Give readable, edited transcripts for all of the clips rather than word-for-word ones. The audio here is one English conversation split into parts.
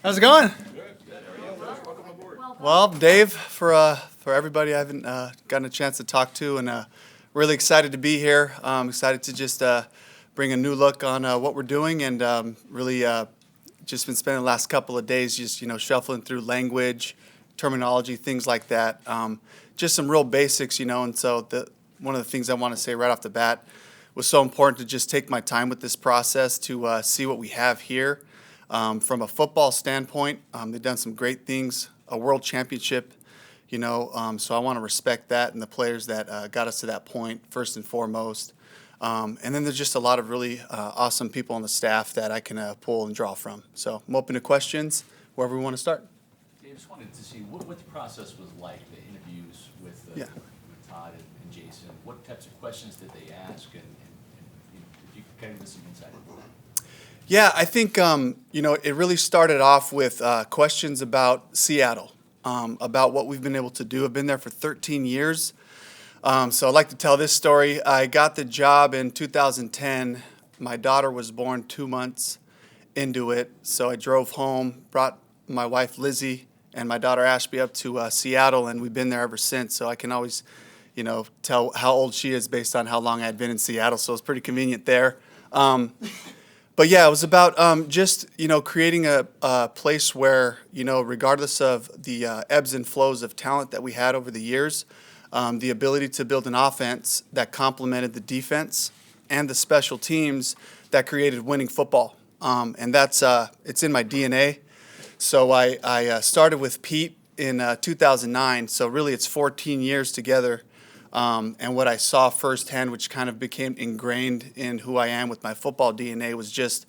How's it going? Welcome aboard. Well, Dave, for everybody I haven't gotten a chance to talk to, and really excited to be here. Excited to just bring a new look on what we're doing, and really just been spending the last couple of days just shuffling through language, terminology, things like that. Just some real basics, and so one of the things I want to say right off the bat was so important to just take my time with this process to see what we have here. From a football standpoint, they've done some great things, a world championship, so I want to respect that and the players that got us to that point, first and foremost. And then there's just a lot of really awesome people on the staff that I can pull and draw from. So I'm open to questions, wherever we want to start. Dave, just wanted to see what the process was like, the interviews with Todd and Jason. What types of questions did they ask, and if you could kind of give us some insight into that. Yeah, I think, it really started off with questions about Seattle, about what we've been able to do. I've been there for 13 years. So I'd like to tell this story. I got the job in 2010. My daughter was born 2 months into it. So I drove home, brought my wife Lizzie and my daughter Ashby up to Seattle, and we've been there ever since. So I can always, tell how old she is based on how long I'd been in Seattle. So it's pretty convenient there. But yeah, it was about just creating a place where regardless of the ebbs and flows of talent that we had over the years, the ability to build an offense that complemented the defense and the special teams that created winning football, and that's it's in my DNA. So I started with Pete in 2009. So really, it's 14 years together. And what I saw firsthand, which kind of became ingrained in who I am with my football DNA, was just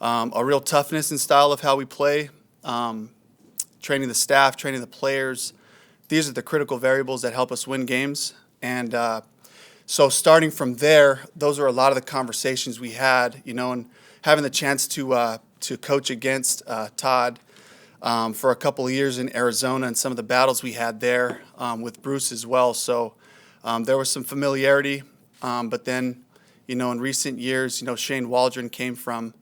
a real toughness and style of how we play, training the staff, training the players. These are the critical variables that help us win games. And so starting from there, those are a lot of the conversations we had, and having the chance to coach against Todd for a couple of years in Arizona, and some of the battles we had there with Bruce as well. So there was some familiarity, but then, in recent years, Shane Waldron came from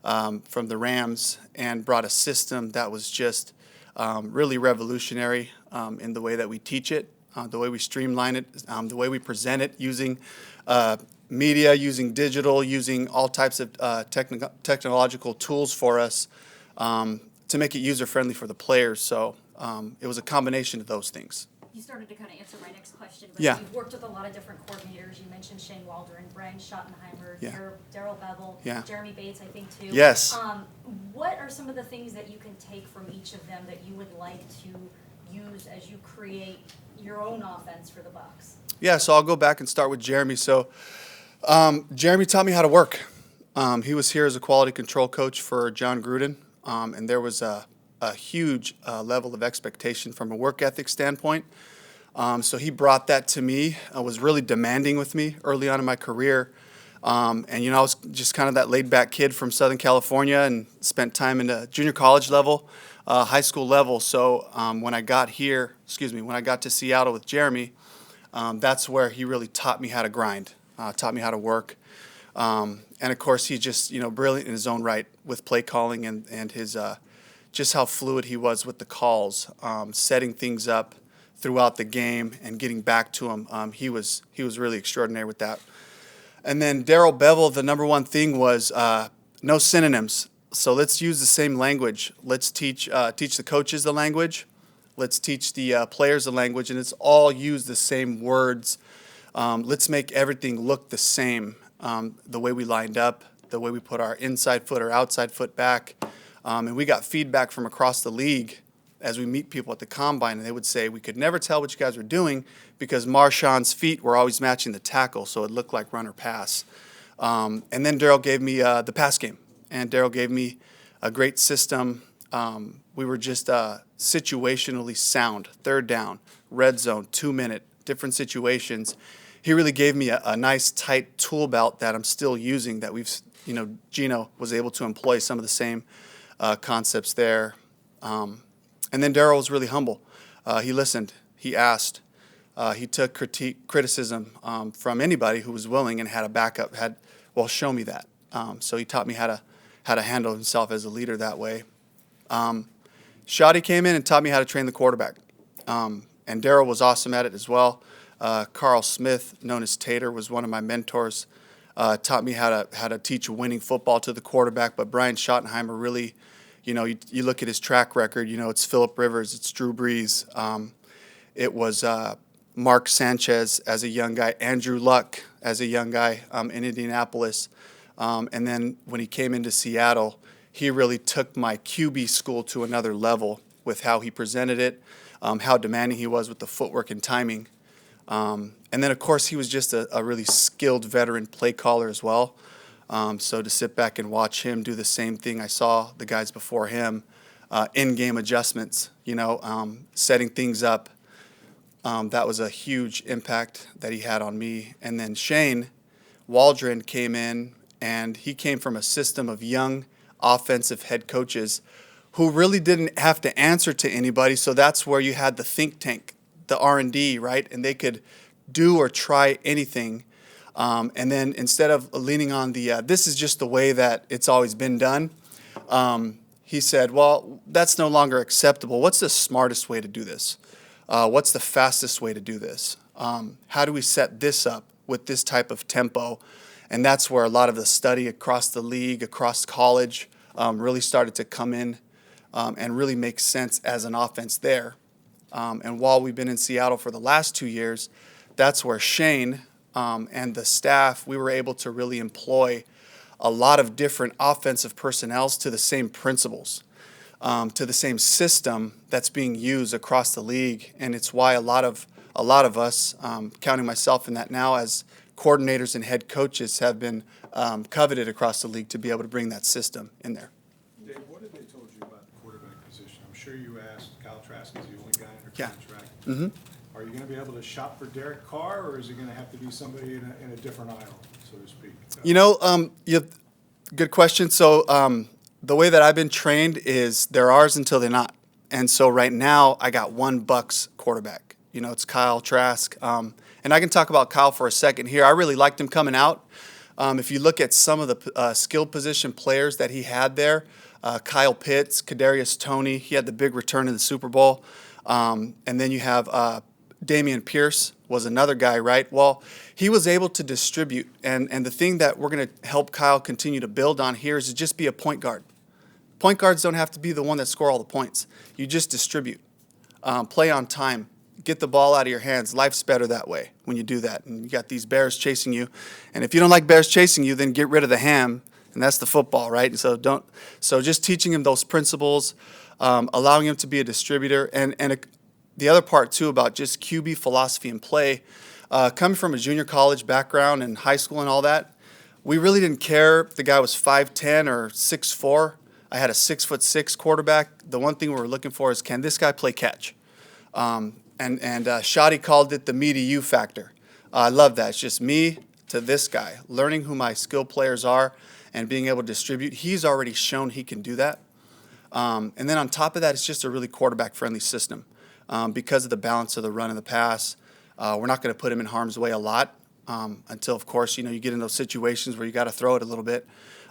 the Rams and brought a system that was just really revolutionary in the way that we teach it, the way we streamline it, the way we present it, using media, using digital, using all types of technological tools for us to make it user-friendly for the players. So it was a combination of those things. You started to kind of answer my next question, but Yeah. you've worked with a lot of different coordinators. You mentioned Shane Waldron, Brian Schottenheimer, Yeah. Daryl Bevel, Yeah. Jeremy Bates, I think, too. Yes. What are some of the things that you can take from each of them that you would like to use as you create your own offense for the Bucs? Yeah, so I'll go back and start with Jeremy. So Jeremy taught me how to work. He was here as a quality control coach for John Gruden, and there was a huge level of expectation from a work ethic standpoint. So he brought that to me, was really demanding with me early on in my career. And, I was just kind of that laid-back kid from Southern California and spent time in the junior college level, high school level. So when I got to Seattle with Jeremy, that's where he really taught me how to grind, taught me how to work. And, of course, he's just, brilliant in his own right with play calling and his just how fluid he was with the calls, setting things up throughout the game and getting back to him. He was really extraordinary with that. And then Daryl Bevel, the number one thing was no synonyms. So let's use the same language. Let's teach the coaches the language. Let's teach the players the language, and let's all use the same words. Let's make everything look the same. The way we lined up, the way we put our inside foot or outside foot back. And we got feedback from across the league as we meet people at the combine, and they would say, we could never tell what you guys were doing because Marshawn's feet were always matching the tackle, so it looked like run or pass. And then Daryl gave me the pass game, and Daryl gave me a great system. We were just situationally sound, third down, red zone, 2-minute, different situations. He really gave me a nice, tight tool belt that I'm still using that we've, Gino was able to employ some of the same concepts there. And then Daryl was really humble. He listened. He asked. He took criticism from anybody who was willing and had a backup. Show me that. So he taught me how to handle himself as a leader that way. Shoddy came in and taught me how to train the quarterback. And Darryl was awesome at it as well. Carl Smith, known as Tater, was one of my mentors. Taught me how to teach winning football to the quarterback. But Brian Schottenheimer really, you look at his track record, it's Phillip Rivers, it's Drew Brees. It was Mark Sanchez as a young guy, Andrew Luck as a young guy in Indianapolis. And then when he came into Seattle, he really took my QB school to another level with how he presented it, how demanding he was with the footwork and timing. And then, of course, he was just a really skilled veteran play caller as well. So to sit back and watch him do the same thing I saw the guys before him, in-game adjustments, setting things up, that was a huge impact that he had on me. And then Shane Waldron came in, and he came from a system of young offensive head coaches who really didn't have to answer to anybody. So that's where you had the think tank, the R&D, right? And they could do or try anything. And then instead of leaning on this is just the way that it's always been done, he said, well, that's no longer acceptable. What's the smartest way to do this? What's the fastest way to do this? How do we set this up with this type of tempo? And that's where a lot of the study across the league, across college, really started to come in and really make sense as an offense there. And while we've been in Seattle for the last 2 years, that's where Shane and the staff, we were able to really employ a lot of different offensive personnels to the same principles, to the same system that's being used across the league. And it's why a lot of us, counting myself in that now, as coordinators and head coaches have been coveted across the league to be able to bring that system in there. Dave, what have they told you about the quarterback position? I'm sure you asked. Kyle Trask is the only guy under contract. Mm-hmm. Are you going to be able to shop for Derek Carr, or is it going to have to be somebody in a different aisle, so to speak? Good question. So the way that I've been trained is they're ours until they're not. And so right now I got one Bucs quarterback. It's Kyle Trask. And I can talk about Kyle for a second here. I really liked him coming out. If you look at some of the skill position players that he had there, Kyle Pitts, Kadarius Toney, he had the big return in the Super Bowl. And then you have Damian Pierce was another guy, right? Well, he was able to distribute. And the thing that we're going to help Kyle continue to build on here is to just be a point guard. Point guards don't have to be the one that score all the points. You just distribute. Play on time. Get the ball out of your hands. Life's better that way when you do that. And you got these bears chasing you. And if you don't like bears chasing you, then get rid of the ham. And that's the football, right? And so just teaching him those principles, allowing him to be a distributor. And the other part, too, about just QB philosophy and play, coming from a junior college background and high school and all that, we really didn't care if the guy was 5'10" or 6'4". I had a 6'6" quarterback. The one thing we were looking for is, can this guy play catch? And Shoddy called it the me to you factor. I love that. It's just me to this guy, learning who my skill players are and being able to distribute. He's already shown he can do that. And then on top of that, it's just a really quarterback-friendly system. Because of the balance of the run and the pass, we're not going to put him in harm's way a lot until, of course, you get in those situations where you got to throw it a little bit.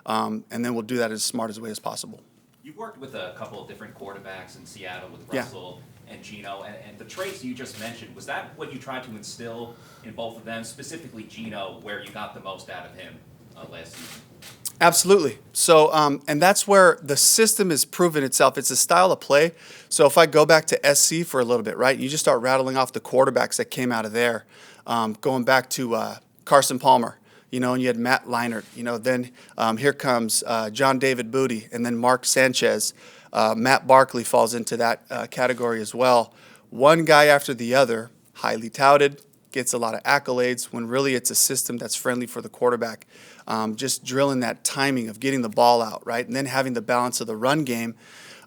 And then we'll do that as smart as way as possible. You've worked with a couple of different quarterbacks in Seattle with Russell and Geno, and the traits you just mentioned, was that what you tried to instill in both of them, specifically Geno, where you got the most out of him last season? Absolutely. So, and that's where the system has proven itself. It's a style of play. So if I go back to SC for a little bit, right, you just start rattling off the quarterbacks that came out of there, going back to Carson Palmer, and you had Matt Leinart, then here comes John David Booty, and then Mark Sanchez. Matt Barkley falls into that category as well. One guy after the other, highly touted, gets a lot of accolades, when really it's a system that's friendly for the quarterback. Just drilling that timing of getting the ball out, right? And then having the balance of the run game.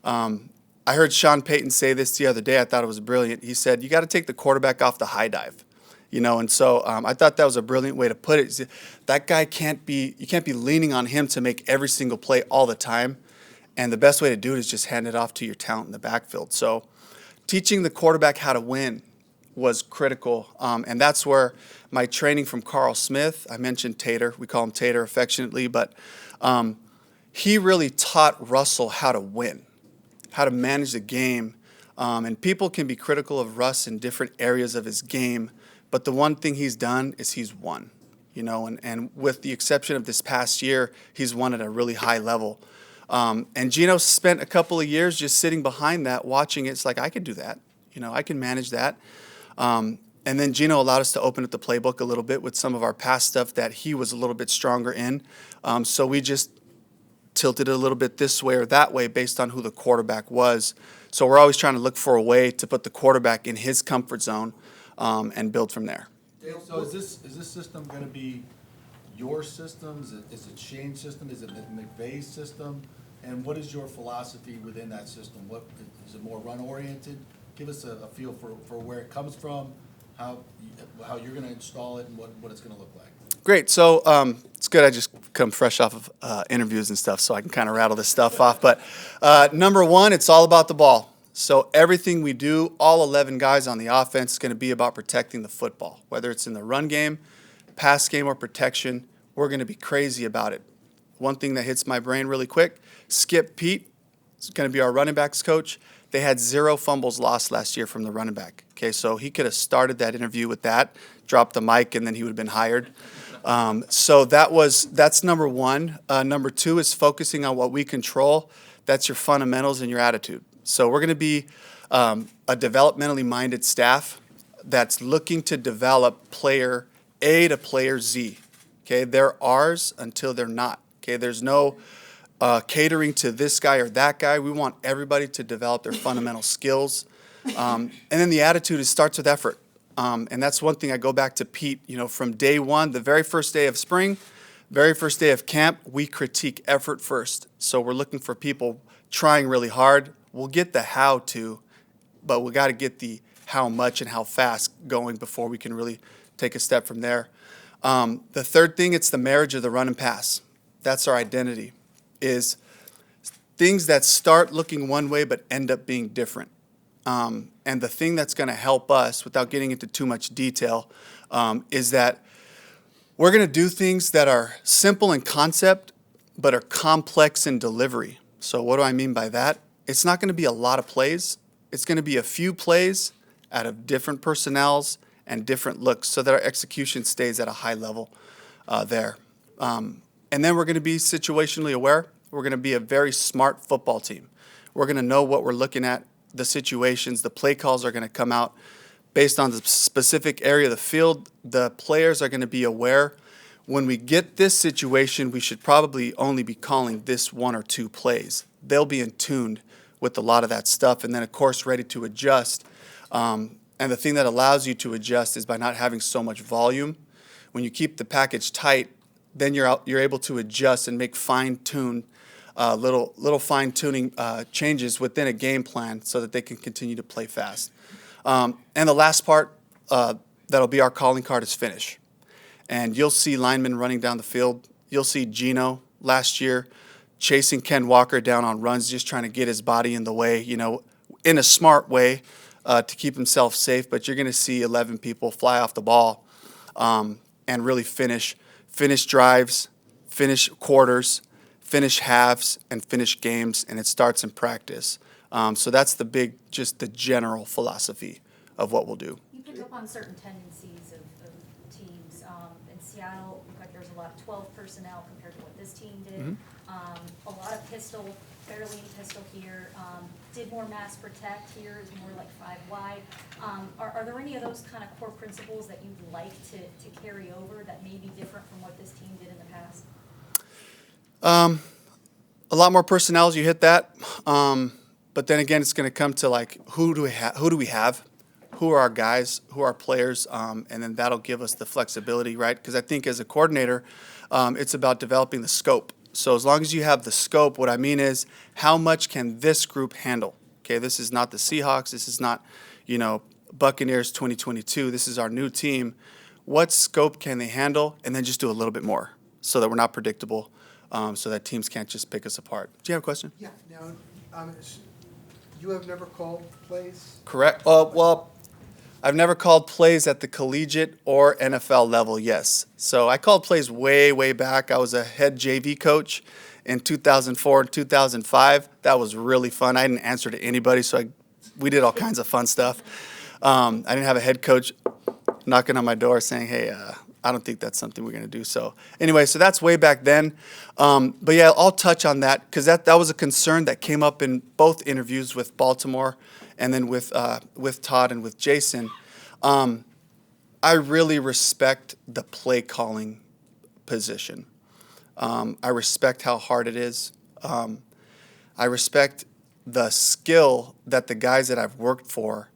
I heard Sean Payton say this the other day. I thought it was brilliant. He said, you got to take the quarterback off the high dive. And so I thought that was a brilliant way to put it. That guy you can't be leaning on him to make every single play all the time. And the best way to do it is just hand it off to your talent in the backfield. So teaching the quarterback how to win was critical. And that's where my training from Carl Smith, I mentioned Tater, we call him Tater affectionately, but he really taught Russell how to win, how to manage the game. And people can be critical of Russ in different areas of his game, but the one thing he's done is he's won. And with the exception of this past year, he's won at a really high level. And Gino spent a couple of years just sitting behind that, watching it. It's like, I could do that. I can manage that. And then Gino allowed us to open up the playbook a little bit with some of our past stuff that he was a little bit stronger in. So we just tilted it a little bit this way or that way based on who the quarterback was. So we're always trying to look for a way to put the quarterback in his comfort zone and build from there. So is this system going to be your system? Is it Shane's system? Is it McVay's system? And what is your philosophy within that system? What is it, more run-oriented? Give us a feel for where it comes from, how you're going to install it, and what it's going to look like. Great. So it's good I just come fresh off of interviews and stuff, so I can kind of rattle this stuff off. But number one, it's all about the ball. So everything we do, all 11 guys on the offense, is going to be about protecting the football. Whether it's in the run game, pass game, or protection, we're going to be crazy about it. One thing that hits my brain really quick, Skip Pete is going to be our running backs coach. They had 0 fumbles lost last year from the running back. Okay, so he could have started that interview with that, dropped the mic, and then he would have been hired. So that's number one. Number two is focusing on what we control. That's your fundamentals and your attitude. So we're going to be a developmentally minded staff that's looking to develop player A to player Z. Okay, they're ours until they're not. Okay, there's no catering to this guy or that guy. We want everybody to develop their fundamental skills. And then the attitude starts with effort. And that's one thing I go back to Pete, from day one, the very first day of spring, very first day of camp, we critique effort first. So we're looking for people trying really hard. We'll get the how to, but we got to get the how much and how fast going before we can really take a step from there. The third thing, it's the marriage of the run and pass. That's our identity, is things that start looking one way but end up being different. And the thing that's going to help us, without getting into too much detail, is that we're going to do things that are simple in concept but are complex in delivery. So what do I mean by that? It's not going to be a lot of plays. It's going to be a few plays out of different personnels and different looks so that our execution stays at a high level there. And then we're going to be situationally aware. We're going to be a very smart football team. We're going to know what we're looking at, the situations. The play calls are going to come out based on the specific area of the field. The players are going to be aware. When we get this situation, we should probably only be calling this 1 or 2 plays. They'll be in tune with a lot of that stuff, and then, of course, ready to adjust. And the thing that allows you to adjust is by not having so much volume. When you keep the package tight, then you're able to adjust and make fine-tuned, little fine-tuning changes within a game plan so that they can continue to play fast. And the last part that'll be our calling card is finish. And you'll see linemen running down the field. You'll see Gino last year chasing Ken Walker down on runs, just trying to get his body in the way, in a smart way to keep himself safe. But you're going to see 11 people fly off the ball and really finish drives, finish quarters, finish halves, and finish games, and it starts in practice. So that's the general philosophy of what we'll do. You pick up on certain tendencies of teams. In Seattle, like there's a lot of 12 personnel compared to what this team did. Mm-hmm. A lot of pistol, fairly pistol here. Did more mass protect here, is more like 5 wide. Are there any of those kind of core principles that you'd like to carry over that may be different from what this team did in the past? A lot more personnel, you hit that. But then again, it's going to come to like, who do we have? Who are our guys? Who are our players? And then that'll give us the flexibility, right? Because I think as a coordinator, it's about developing the scope. So as long as you have the scope, what I mean is, how much can this group handle? Okay, this is not the Seahawks. This is not, Buccaneers 2022. This is our new team. What scope can they handle? And then just do a little bit more so that we're not predictable, so that teams can't just pick us apart. Do you have a question? Yeah. Now, you have never called plays? Correct. Well, I've never called plays at the collegiate or NFL level, yes. So I called plays way, way back. I was a head JV coach in 2004 and 2005. That was really fun. I didn't answer to anybody, so we did all kinds of fun stuff. I didn't have a head coach knocking on my door saying, hey, I don't think that's something we're going to do. So anyway, so that's way back then. But yeah, I'll touch on that because that was a concern that came up in both interviews with Baltimore and then with Todd and with Jason. I really respect the play calling position. I respect how hard it is. I respect the skill that the guys that I've worked for,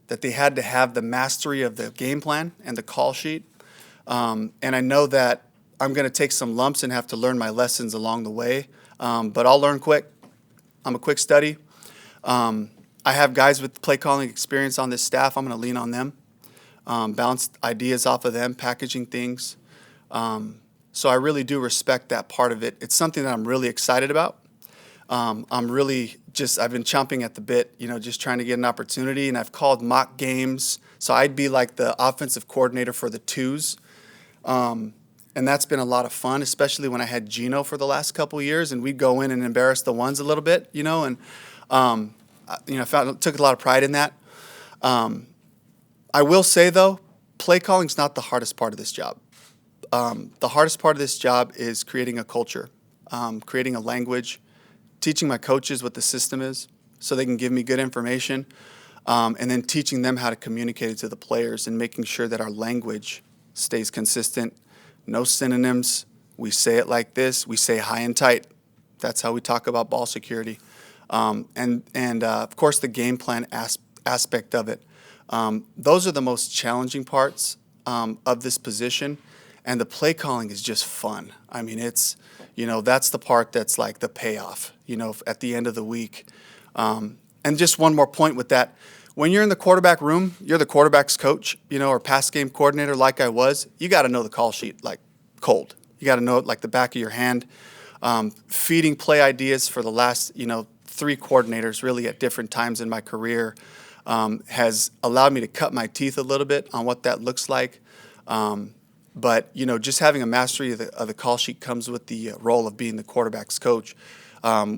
that they had to have the mastery of the game plan and the call sheet. And I know that I'm going to take some lumps and have to learn my lessons along the way, but I'll learn quick. I'm a quick study. I have guys with play calling experience on this staff. I'm going to lean on them, bounce ideas off of them, packaging things. So I really do respect that part of it. It's something that I'm really excited about. I've been chomping at the bit, just trying to get an opportunity. And I've called mock games. So I'd be like the offensive coordinator for the twos. And that's been a lot of fun, especially when I had Gino for the last couple of years. And we'd go in and embarrass the ones a little bit, and, took a lot of pride in that. I will say, though, play calling's not the hardest part of this job. The hardest part of this job is creating a culture, creating a language, teaching my coaches what the system is so they can give me good information, and then teaching them how to communicate it to the players and making sure that our language stays consistent. No synonyms. We say it like this. We say high and tight. That's how we talk about ball security. And of course, the game plan aspect of it. Those are the most challenging parts of this position. And the play calling is just fun. I mean, it's, that's the part that's like the payoff, at the end of the week. And just one more point with that. When you're in the quarterback room, you're the quarterback's coach, or pass game coordinator like I was. You got to know the call sheet like cold. You got to know it like the back of your hand. Feeding play ideas for the last, 3 coordinators really at different times in my career has allowed me to cut my teeth a little bit on what that looks like. But, just having a mastery of the call sheet comes with the role of being the quarterback's coach,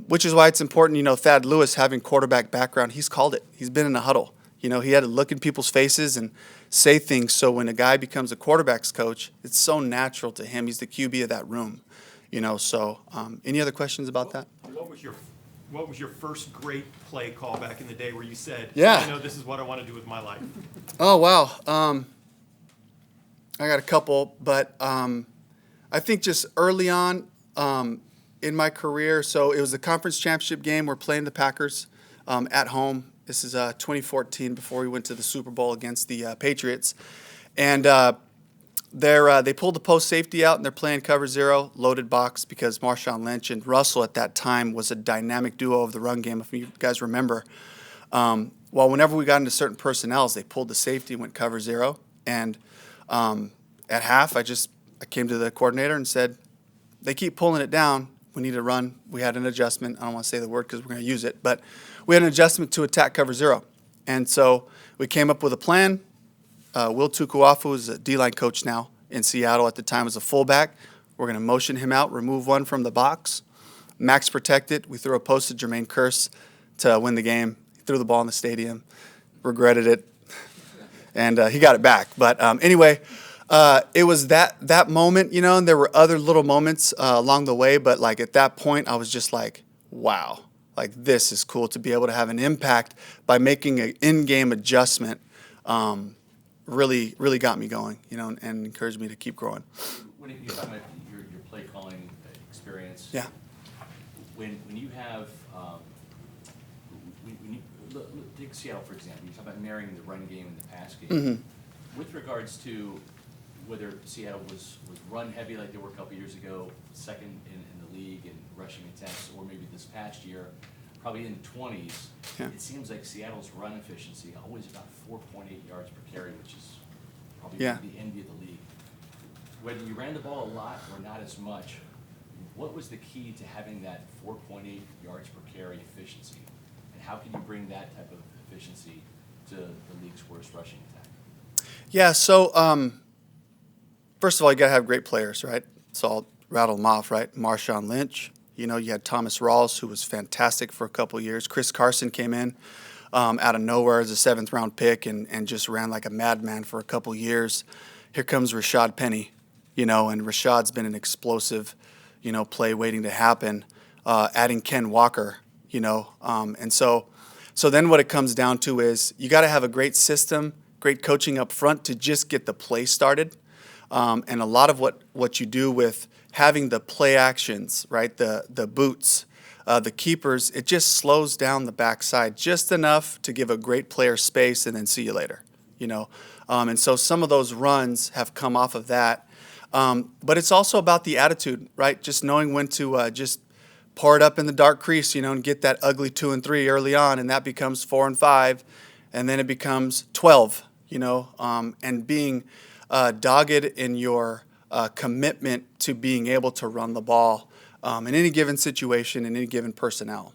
which is why it's important, Thad Lewis having quarterback background, he's called it. He's been in a huddle. He had to look in people's faces and say things. So when a guy becomes a quarterback's coach, it's so natural to him. He's the QB of that room, So any other questions about that? What was your first great play call back in the day where you said, Yeah. I know this is what I want to do with my life? Oh, wow. I got a couple, but I think just early on in my career, so it was the conference championship game. We're playing the Packers at home. This is 2014 before we went to the Super Bowl against the Patriots. And they pulled the post safety out, and they're playing cover 0, loaded box, because Marshawn Lynch and Russell at that time was a dynamic duo of the run game, if you guys remember. Well, whenever we got into certain personnels, they pulled the safety and went cover 0. And at half, I came to the coordinator and said, they keep pulling it down. We need to run. We had an adjustment. I don't want to say the word because we're going to use it, but we had an adjustment to attack cover 0. And so we came up with a plan. Will Tukuafu is a D-line coach now in Seattle. At the time was a fullback. We're going to motion him out, remove one from the box. Max protected. We threw a post to Jermaine Kearse to win the game. He threw the ball in the stadium. Regretted it. And he got it back. But anyway, it was that moment, and there were other little moments along the way. But like at that point, I was just like, wow, like this is cool to be able to have an impact by making an in-game adjustment. Really got me going, and encouraged me to keep growing. When you talk about your play calling experience, Yeah. When you have when you take Seattle for example, you talk about marrying the run game and the pass game. Mm-hmm. With regards to whether Seattle was run heavy like they were a couple years ago, second in the league in rushing attempts, or maybe this past year, probably in the 20s, Yeah. It seems like Seattle's run efficiency always about 4.8 yards per carry, which is probably Yeah. the envy of the league. Whether you ran the ball a lot or not as much, what was the key to having that 4.8 yards per carry efficiency? And how can you bring that type of efficiency to the league's worst rushing attack? Yeah, so first of all, you got to have great players, right? So I'll rattle them off, right? Marshawn Lynch, You know, you had Thomas Rawls, who was fantastic for a couple of years. Chris Carson came in out of nowhere as a 7th-round pick and just ran like a madman for a couple of years. Here comes Rashad Penny, you know, and Rashad's been an explosive, you know, play waiting to happen. Adding Ken Walker, you know, and so then what it comes down to is you got to have a great system, great coaching up front to just get the play started. And a lot of what you do with having the play actions, right, the boots, the keepers, it just slows down the backside just enough to give a great player space and then see you later, you know. And so some of those runs have come off of that. But it's also about the attitude, right, just knowing when to just pour it up in the dark crease, you know, and get that ugly 2 and 3 early on, and that becomes 4 and 5, and then it becomes 12, you know, and being dogged in your commitment to being able to run the ball in any given situation, in any given personnel.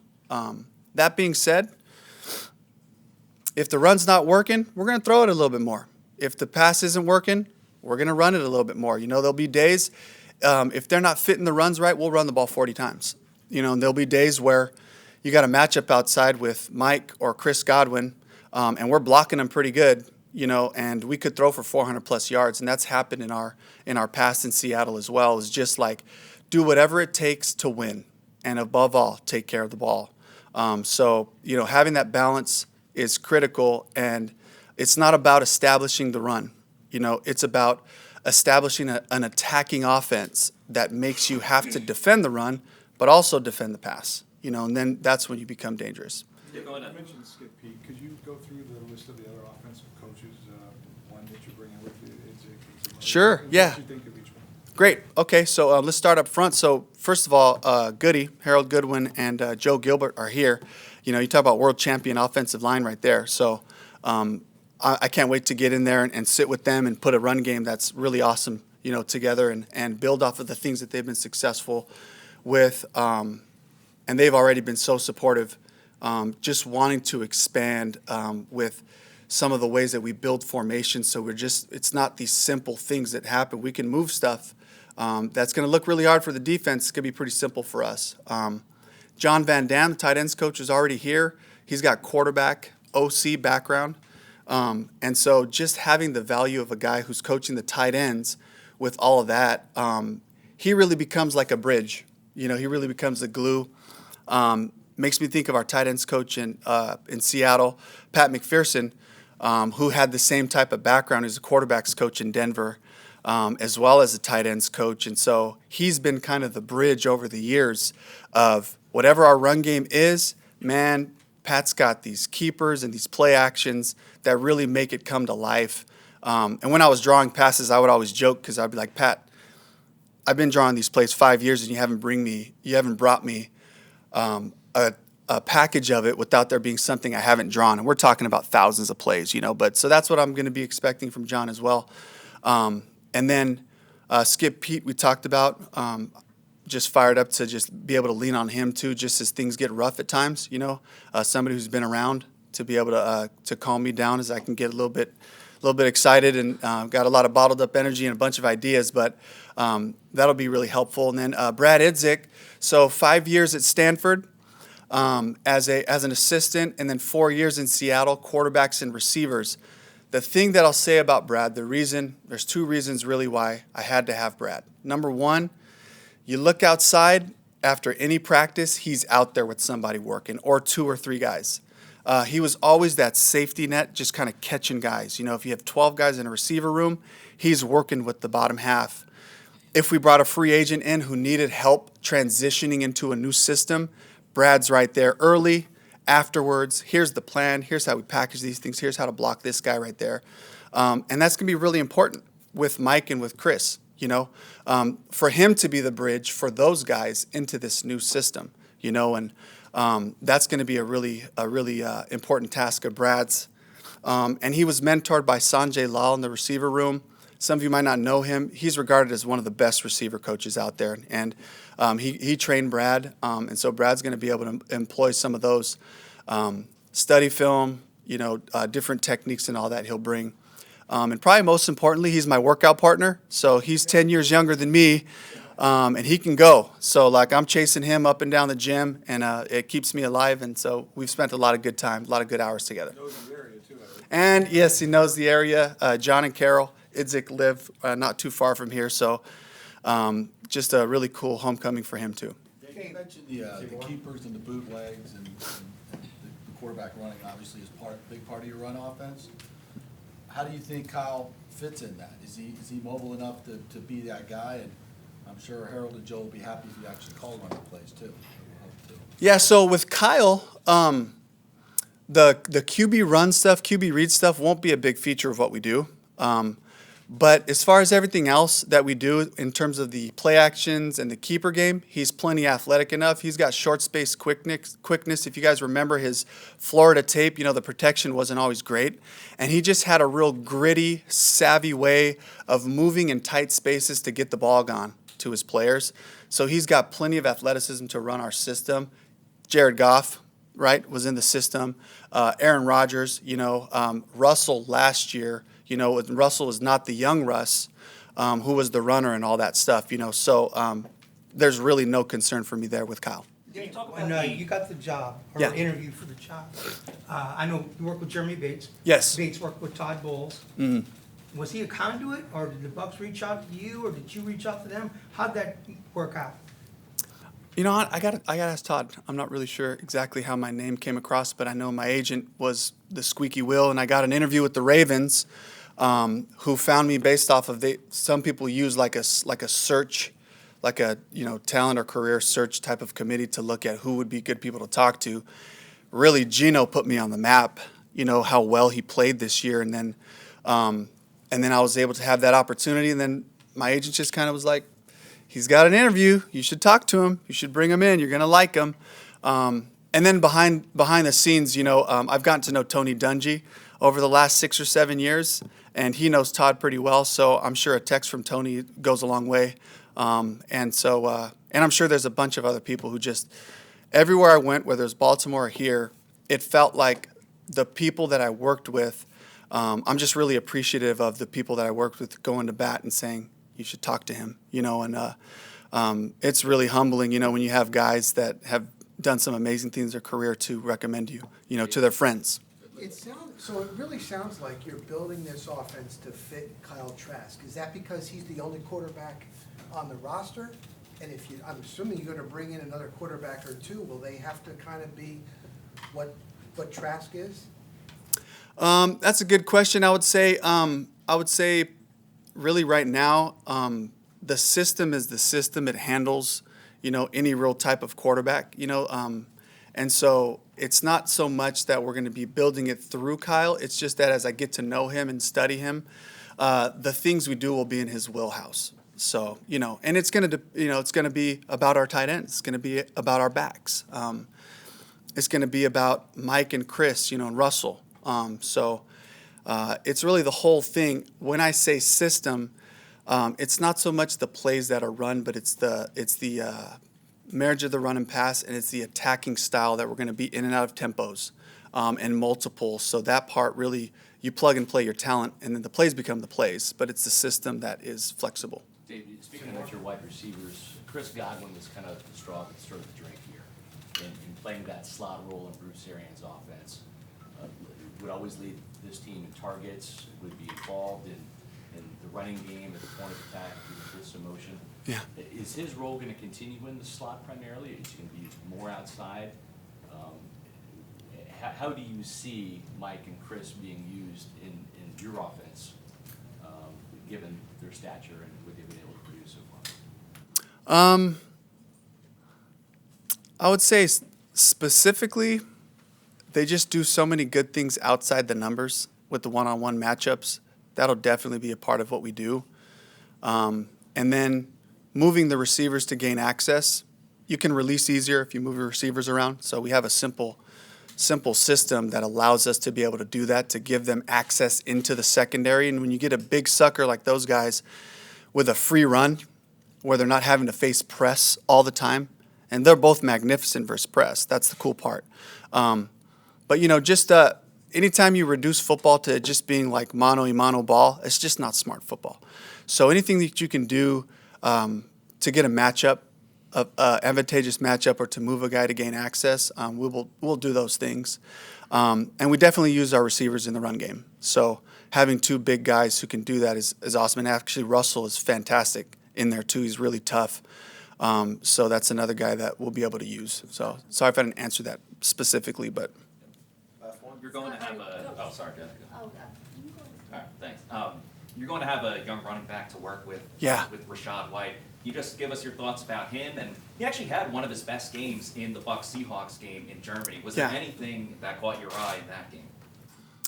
That being said, if the run's not working, we're going to throw it a little bit more. If the pass isn't working, we're going to run it a little bit more. You know, there'll be days, if they're not fitting the runs right, we'll run the ball 40 times. You know, and there'll be days where you got a matchup outside with Mike or Chris Godwin, and we're blocking them pretty good, you know, and we could throw for 400-plus yards, and that's happened in our past in Seattle as well. Is just like do whatever it takes to win, and above all, take care of the ball. So, you know, having that balance is critical, and it's not about establishing the run. You know, it's about establishing an attacking offense that makes you have to defend the run, but also defend the pass, you know, and then that's when you become dangerous. Yeah, go ahead. You mentioned Skip Pete. Could you go through the list of the other offensive coaches, one that you bring in with you? Sure, yeah. What you think of each one? Great. Okay, so let's start up front. So first of all, Harold Goodwin and Joe Gilbert are here. You know, you talk about world champion offensive line right there. So I can't wait to get in there and sit with them and put a run game that's really awesome, you know, together and build off of the things that they've been successful with, and they've already been so supportive, just wanting to expand with some of the ways that we build formations. So it's not these simple things that happen. We can move stuff that's going to look really hard for the defense. It's going to be pretty simple for us. John Van Dam, the tight ends coach, is already here. He's got quarterback, OC background. And so just having the value of a guy who's coaching the tight ends with all of that, he really becomes like a bridge. You know, he really becomes the glue. Makes me think of our tight ends coach in Seattle, Pat McPherson, who had the same type of background. He's a quarterbacks coach in Denver, as well as a tight ends coach. And so he's been kind of the bridge over the years of whatever our run game is, man, Pat's got these keepers and these play actions that really make it come to life. And when I was drawing passes, I would always joke because I'd be like, Pat, I've been drawing these plays 5 years and you haven't brought me a package of it without there being something I haven't drawn. And we're talking about thousands of plays, you know. But so that's what I'm going to be expecting from John as well. And then Skip Pete, we talked about. Just fired up to just be able to lean on him too, just as things get rough at times, you know. Somebody who's been around to be able to calm me down as I can get a little bit excited and got a lot of bottled up energy and a bunch of ideas, but that'll be really helpful. And then Brad Idzik, so 5 years at Stanford as an assistant, and then 4 years in Seattle, quarterbacks and receivers. The thing that I'll say about Brad, there's 2 reasons really why I had to have Brad. Number one, you look outside after any practice, he's out there with somebody working, or 2 or 3 guys. He was always that safety net, just kind of catching guys. You know, if you have 12 guys in a receiver room, he's working with the bottom half. If we brought a free agent in who needed help transitioning into a new system, Brad's right there early, afterwards. Here's the plan. Here's how we package these things. Here's how to block this guy right there. And that's going to be really important with Mike and with Chris. You know, for him to be the bridge for those guys into this new system, you know, and that's going to be a really important task of Brad's. And he was mentored by Sanjay Lal in the receiver room. Some of you might not know him. He's regarded as one of the best receiver coaches out there. And he trained Brad. And so Brad's going to be able to employ some of those study film, you know, different techniques and all that he'll bring. And probably most importantly, he's my workout partner. So he's 10 years younger than me. and he can go. So like I'm chasing him up and down the gym, and it keeps me alive. And so we've spent a lot of good time, a lot of good hours together. Knows the area too, I think. And yes, he knows the area. John and Carol Idzik live not too far from here, so just a really cool homecoming for him too. You mentioned the keepers and the bootlegs and the quarterback running obviously is a big part of your run offense. How do you think Kyle fits in that? Is he mobile enough to be that guy? And I'm sure Harold and Joe will be happy if you actually call running plays too. Yeah, so with Kyle, the QB run stuff, QB read stuff won't be a big feature of what we do. But as far as everything else that we do in terms of the play actions and the keeper game, he's plenty athletic enough. He's got short space quickness. If you guys remember his Florida tape, the protection wasn't always great. And he just had a real gritty, savvy way of moving in tight spaces to get the ball gone to his players. So he's got plenty of athleticism to run our system. Jared Goff, right, was in the system. Aaron Rodgers, Russell last year, Russell was not the young Russ, who was the runner and all that stuff, So there's really no concern for me there with Kyle. Can you talk When about you got the job, or Yeah. interviewed for the job, I know you worked with Jeremy Bates. Yes. Bates worked with Todd Bowles. Mm-hmm. Was he a conduit, or did the Bucs reach out to you, or did you reach out to them? How'd that work out? You know what? I got to ask Todd. I'm not really sure exactly how my name came across, but I know my agent was the squeaky wheel, and I got an interview with the Ravens, who found me based off of some people use like a search, like a talent or career search type of committee to look at who would be good people to talk to. Really, Gino put me on the map. How well he played this year, and then I was able to have that opportunity, and then my agent just kind of was like, he's got an interview. You should talk to him. You should bring him in. You're going to like him. And then behind the scenes, I've gotten to know Tony Dungy over the last 6 or 7 years, and he knows Todd pretty well. So I'm sure a text from Tony goes a long way. And I'm sure there's a bunch of other people who just, everywhere I went, whether it's Baltimore or here, it felt like the people that I worked with, I'm just really appreciative of the people that I worked with going to bat and saying, you should talk to him, and it's really humbling, when you have guys that have done some amazing things in their career to recommend you, to their friends. So it really sounds like you're building this offense to fit Kyle Trask. Is that because he's the only quarterback on the roster? And I'm assuming you're gonna bring in another quarterback or two, will they have to kind of be what Trask is? That's a good question. I would say really right now, the system is the system. It handles, any real type of quarterback, and so it's not so much that we're going to be building it through Kyle. It's just that as I get to know him and study him, the things we do will be in his wheelhouse. So, and it's going to be about our tight ends. It's going to be about our backs. It's going to be about Mike and Chris, and Russell. It's really the whole thing. When I say system, it's not so much the plays that are run, but it's the marriage of the run and pass, and it's the attacking style that we're going to be in and out of tempos and multiples. So that part really, you plug and play your talent, and then the plays become the plays. But it's the system that is flexible. Dave, speaking about your wide receivers, Chris Godwin was kind of the straw that stirred the drink here in playing that slot role in Bruce Arians' offense. Would always lead this team in targets, would be involved in the running game at the point of attack with some motion. Yeah. Is his role going to continue in the slot primarily? Is he going to be more outside? How do you see Mike and Chris being used in your offense, given their stature and what they've been able to produce so far? I would say specifically, they just do so many good things outside the numbers with the one-on-one matchups. That'll definitely be a part of what we do. And then moving the receivers to gain access. You can release easier if you move your receivers around. So we have a simple system that allows us to be able to do that, to give them access into the secondary. And when you get a big sucker like those guys with a free run, where they're not having to face press all the time, and they're both magnificent versus press. That's the cool part. But, just anytime you reduce football to just being like mano-a-mano ball, it's just not smart football. So anything that you can do to get a matchup, advantageous matchup, or to move a guy to gain access, we'll do those things. And we definitely use our receivers in the run game. So having two big guys who can do that is awesome. And actually, Russell is fantastic in there too. He's really tough. So that's another guy that we'll be able to use. So sorry if I didn't answer that specifically, but You're going to have a, oh, sorry, go ahead. Oh, All right, thanks. You're going to have a young running back to work with. Yeah. With Rashad White. You just give us your thoughts about him, and he actually had one of his best games in the Bucs Seahawks game in Germany. Was there Yeah. anything that caught your eye in that game?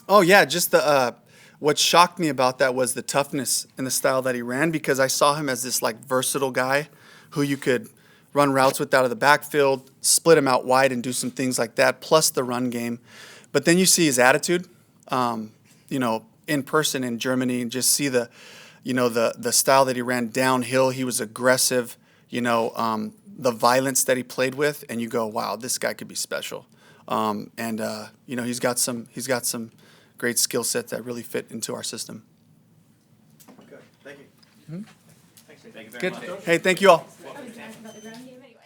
oh yeah, just the what shocked me about that was the toughness and the style that he ran, because I saw him as this like versatile guy who you could run routes with out of the backfield, split him out wide, and do some things like that, plus the run game. But then you see his attitude, in person in Germany, and just see the style that he ran downhill. He was aggressive, the violence that he played with, and you go, wow, this guy could be special. He's got some great skill sets that really fit into our system. Okay, thank you. Thank you very Good. much. Hey, thank you all. I was asking about the ground game anyway.